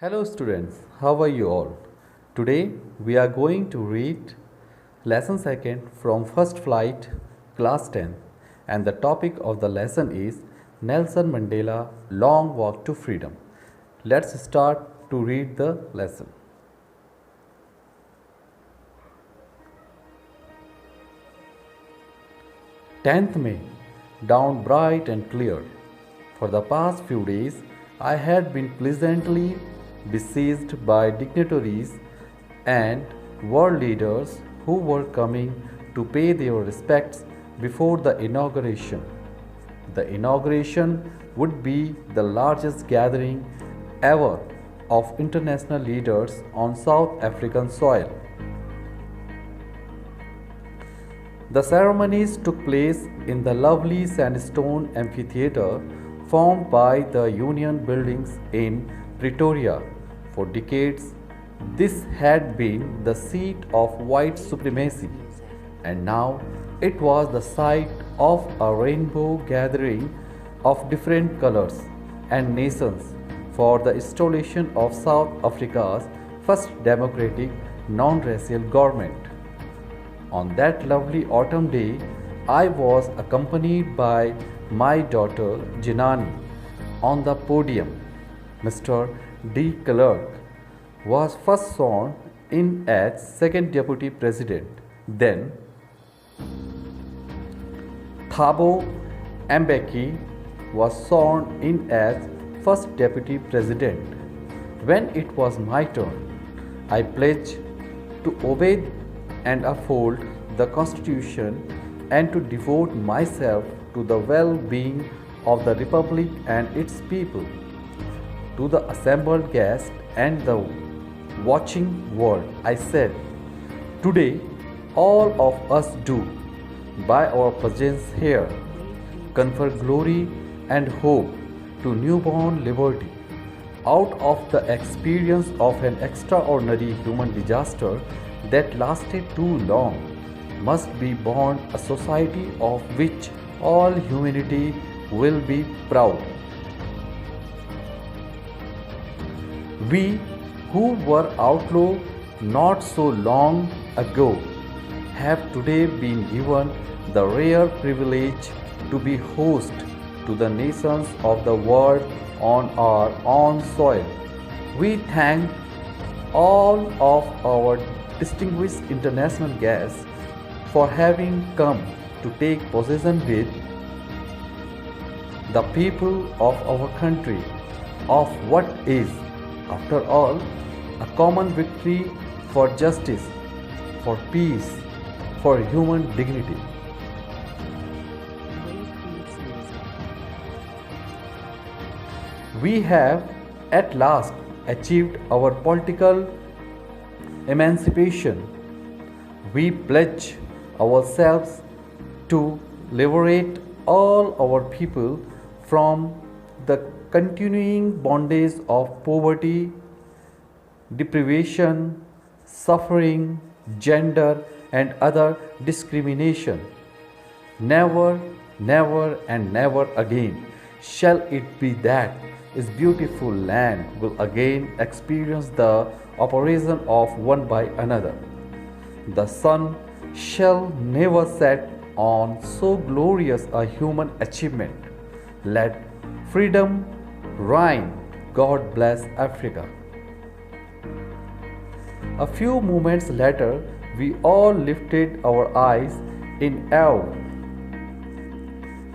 Hello students, how are you all? Today we are going to read lesson 2nd from first flight class 10 and the topic of the lesson is Nelson Mandela Long Walk to Freedom. Let's start to read the lesson. Tenth May, dawn bright and clear. For the past few days I had been pleasantly besieged by dignitaries and world leaders who were coming to pay their respects before the inauguration. The inauguration would be the largest gathering ever of international leaders on South African soil. The ceremonies took place in the lovely sandstone amphitheatre formed by the Union Buildings in Pretoria. For decades, this had been the seat of white supremacy, and now it was the site of a rainbow gathering of different colors and nations for the installation of South Africa's first democratic non-racial government. On that lovely autumn day, I was accompanied by my daughter Jinani. On the podium, Mr. de Klerk was first sworn in as second deputy president. Then Thabo Mbeki was sworn in as first deputy president. When it was my turn, I pledged to obey and uphold the Constitution and to devote myself to the well-being of the Republic and its people. To the assembled guests and the watching world, I said, today all of us do, by our presence here, confer glory and hope to newborn liberty. Out of the experience of an extraordinary human disaster that lasted too long, must be born a society of which all humanity will be proud. We who were outlawed not so long ago have today been given the rare privilege to be host to the nations of the world on our own soil. We thank all of our distinguished international guests for having come to take possession with the people of our country of what is, after all, a common victory for justice, for peace, for human dignity. We have at last achieved our political emancipation. We pledge ourselves to liberate all our people from the continuing bondage of poverty, deprivation, suffering, gender, and other discrimination. Never, never, and never again shall it be that this beautiful land will again experience the oppression of one by another. The sun shall never set on so glorious a human achievement. Let freedom reign. God bless Africa. A few moments later, we all lifted our eyes in awe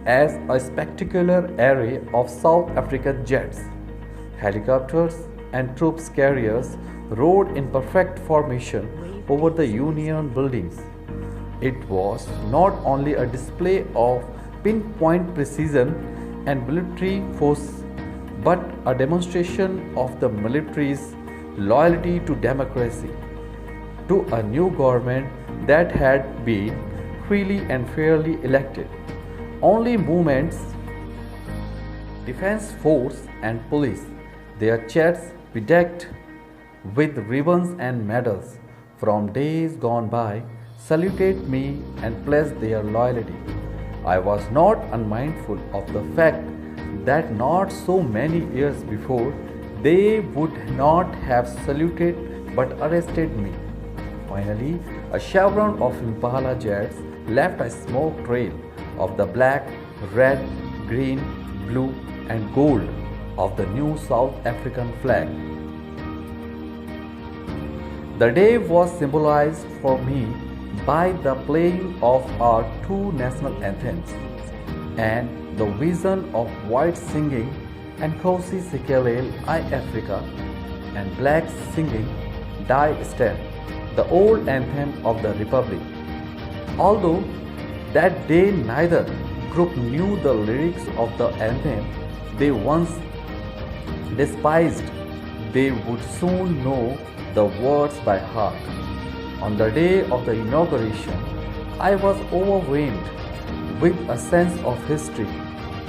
as a spectacular array of South African jets, helicopters, and troops carriers rode in perfect formation over the Union buildings. It was not only a display of pinpoint precision and military force, but a demonstration of the military's loyalty to democracy, to a new government that had been freely and fairly elected. Only movements, defense force and police, their chests bedecked with ribbons and medals from days gone by, saluted me and pledged their loyalty. I was not unmindful of the fact that not so many years before they would not have saluted but arrested me. Finally, a chevron of Impala jets left a smoke trail of the black, red, green, blue, and gold of the new South African flag. The day was symbolized for me by the playing of our two national anthems and the vision of whites singing Nkosi Sikelel I Africa and blacks singing Die Stand, the old anthem of the Republic. Although that day neither group knew the lyrics of the anthem they once despised, they would soon know the words by heart. On the day of the inauguration, I was overwhelmed with a sense of history.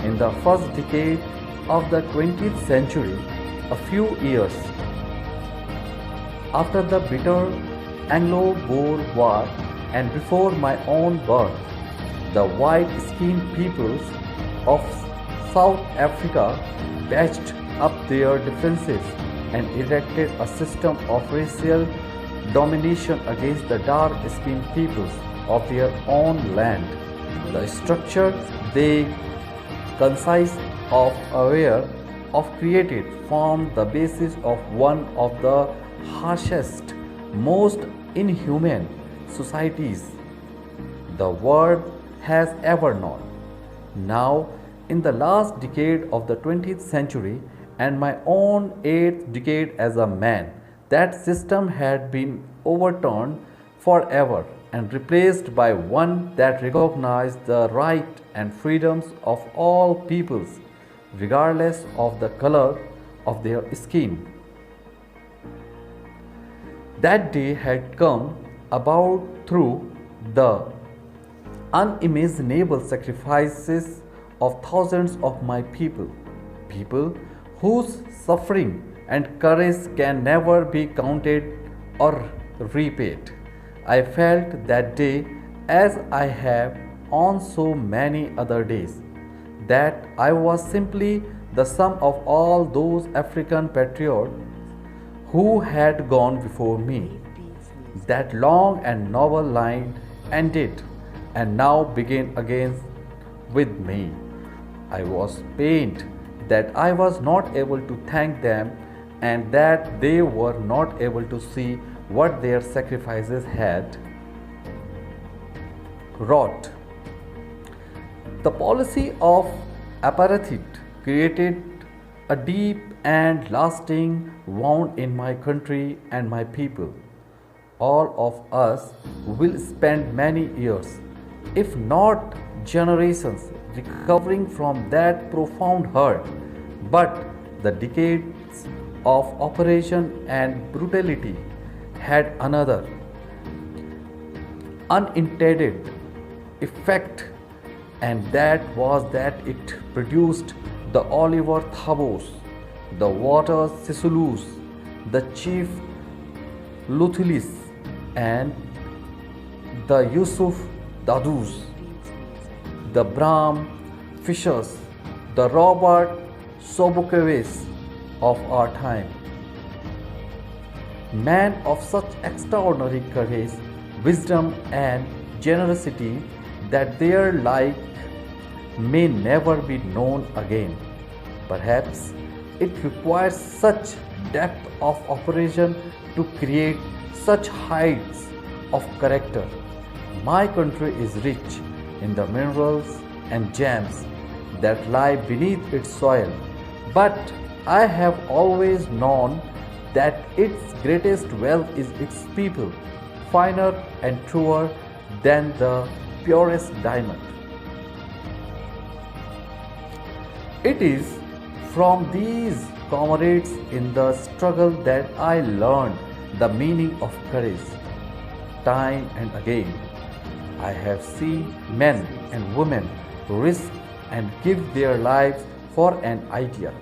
In the first decade of the 20th century, a few years after the bitter Anglo-Boer War and before my own birth, the white-skinned peoples of South Africa patched up their differences and erected a system of racial domination against the dark-skinned peoples of their own land. The structure they consist of aware of created formed the basis of one of the harshest, most inhuman societies the world has ever known. Now, in the last decade of the 20th century and my own 8th decade as a man, that system had been overturned forever and replaced by one that recognized the right and freedoms of all peoples, regardless of the color of their skin. That day had come about through the unimaginable sacrifices of thousands of my people, people whose suffering and courage can never be counted or repaid. I felt that day, as I have on so many other days, that I was simply the sum of all those African patriots who had gone before me. That long and noble line ended and now began again with me. I was pained that I was not able to thank them and that they were not able to see what their sacrifices had wrought. The policy of apartheid created a deep and lasting wound in my country and my people. All of us will spend many years, if not generations, recovering from that profound hurt. But the decades of oppression and brutality had another unintended effect, and that was that it produced the Oliver Thabos, the Walter Sisulus, the Chief Luthulis, and the Yusuf Dadus, the Bram Fishers, the Robert Sobukeves of our time. Men of such extraordinary courage, wisdom, and generosity that their like may never be known again. Perhaps it requires such depth of operation to create such heights of character. My country is rich in the minerals and gems that lie beneath its soil, but I have always known that its greatest wealth is its people, finer and truer than the purest diamond. It is from these comrades in the struggle that I learned the meaning of courage. Time and again, I have seen men and women risk and give their lives for an idea.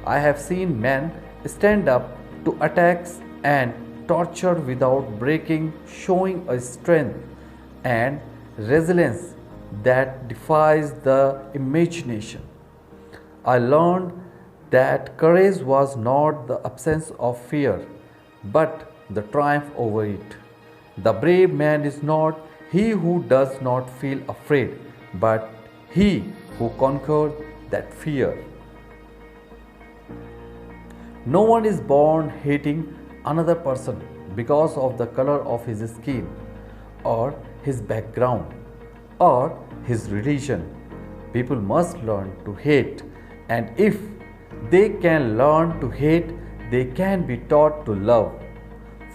I have seen men stand up to attacks and torture without breaking, showing a strength and resilience that defies the imagination. I learned that courage was not the absence of fear, but the triumph over it. The brave man is not he who does not feel afraid, but he who conquered that fear. No one is born hating another person because of the color of his skin or his background or his religion. People must learn to hate, and if they can learn to hate, they can be taught to love.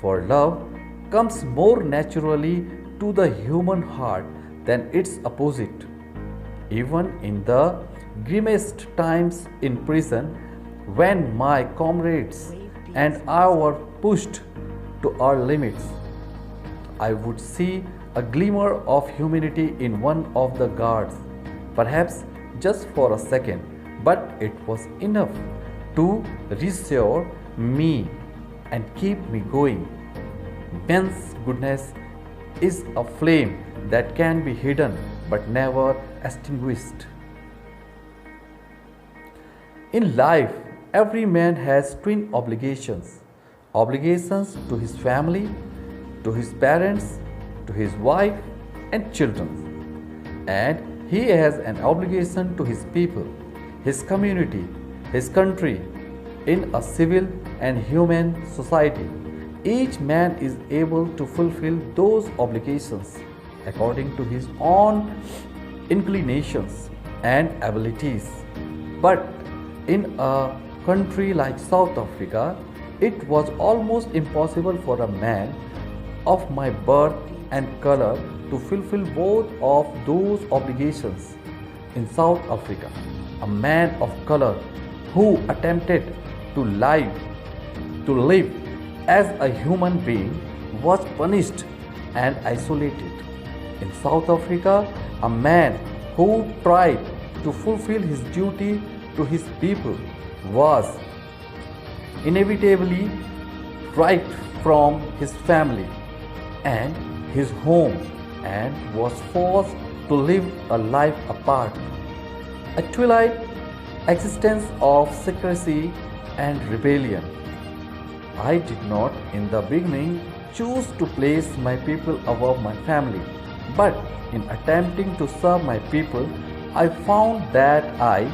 For love comes more naturally to the human heart than its opposite. Even in the grimmest times in prison, when my comrades and I were pushed to our limits, I would see a glimmer of humanity in one of the guards, perhaps just for a second, but it was enough to reassure me and keep me going. Men's goodness is a flame that can be hidden but never extinguished. In life, every man has twin obligations to his family, to his parents, to his wife and children. And he has an obligation to his people, his community, his country, in a civil and human society. Each man is able to fulfill those obligations according to his own inclinations and abilities. But in a country like South Africa, it was almost impossible for a man of my birth and color to fulfill both of those obligations. In South Africa, a man of color who attempted to live as a human being was punished and isolated. In South Africa, a man who tried to fulfill his duty to his people was inevitably right from his family and his home and was forced to live a life apart, a twilight existence of secrecy and rebellion. I did not in the beginning choose to place my people above my family, but in attempting to serve my people, I found that I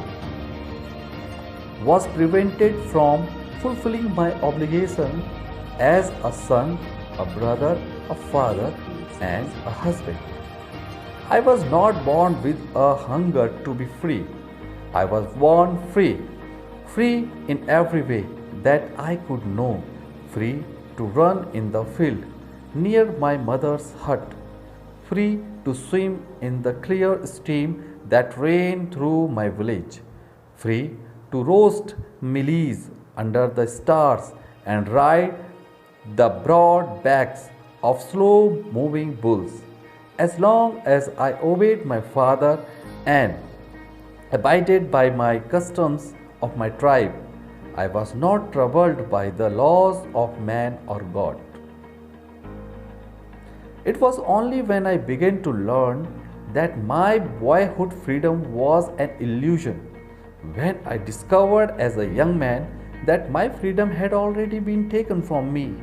was prevented from fulfilling my obligation as a son, a brother, a father, and a husband. I was not born with a hunger to be free. I was born free, free in every way that I could know, free to run in the field near my mother's hut, free to swim in the clear stream that ran through my village, free to roast mealies under the stars and ride the broad backs of slow moving bulls. As long as I obeyed my father and abided by my customs of my tribe, I was not troubled by the laws of man or God. It was only when I began to learn that my boyhood freedom was an illusion, when I discovered as a young man that my freedom had already been taken from me,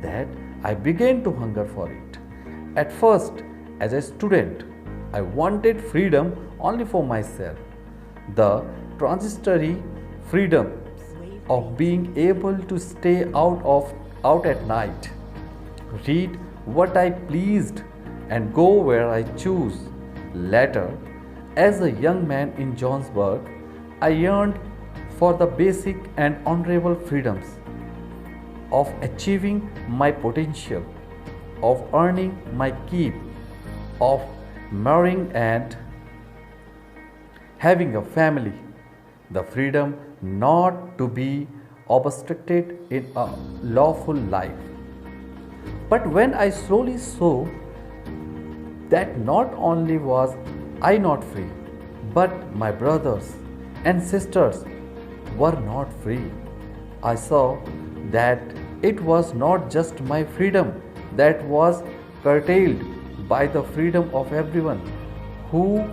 that I began to hunger for it. At first, as a student, I wanted freedom only for myself. The transitory freedom of being able to stay out at night, read what I pleased and go where I choose. Later, as a young man in Johannesburg, I yearned for the basic and honorable freedoms of achieving my potential, of earning my keep, of marrying and having a family, the freedom not to be obstructed in a lawful life. But when I slowly saw that not only was I not free, but my brothers and sisters were not free, I saw that it was not just my freedom that was curtailed by the freedom of everyone who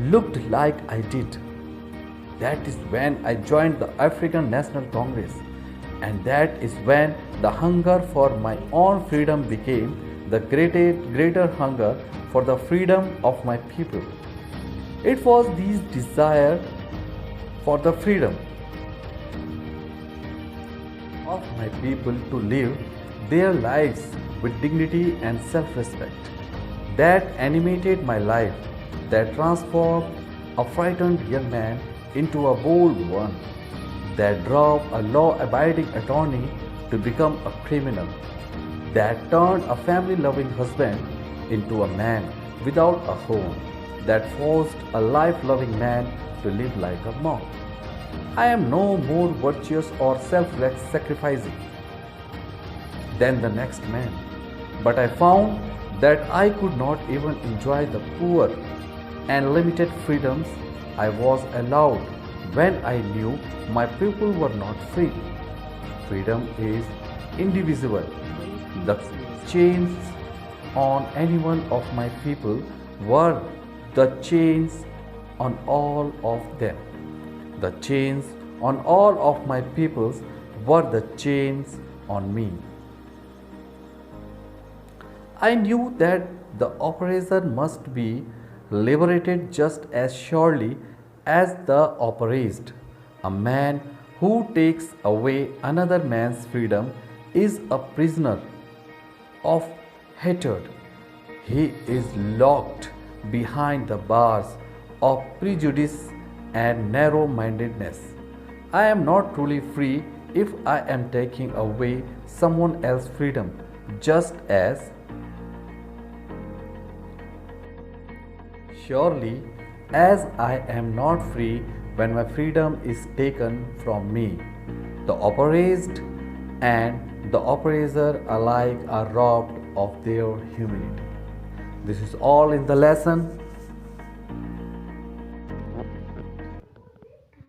looked like I did. That is when I joined the African National Congress, and that is when the hunger for my own freedom became the greater hunger for the freedom of my people. It was this desire for the freedom of my people to live their lives with dignity and self-respect that animated my life, that transformed a frightened young man into a bold one, that drove a law-abiding attorney to become a criminal, that turned a family-loving husband into a man without a home, that forced a life-loving man to live like a monk. I am no more virtuous or self-sacrificing than the next man, but I found that I could not even enjoy the poor and limited freedoms I was allowed when I knew my people were not free. Freedom is indivisible. The chains on any one of my people were the chains on all of them. The chains on all of my peoples were the chains on me. I knew that the oppressor must be liberated just as surely as the oppressed. A man who takes away another man's freedom is a prisoner of hatred. He is locked behind the bars of prejudice and narrow-mindedness. I am not truly free if I am taking away someone else's freedom, just as surely as I am not free when my freedom is taken from me. The oppressed and the oppressor alike are robbed of their humanity. This is all in the lesson.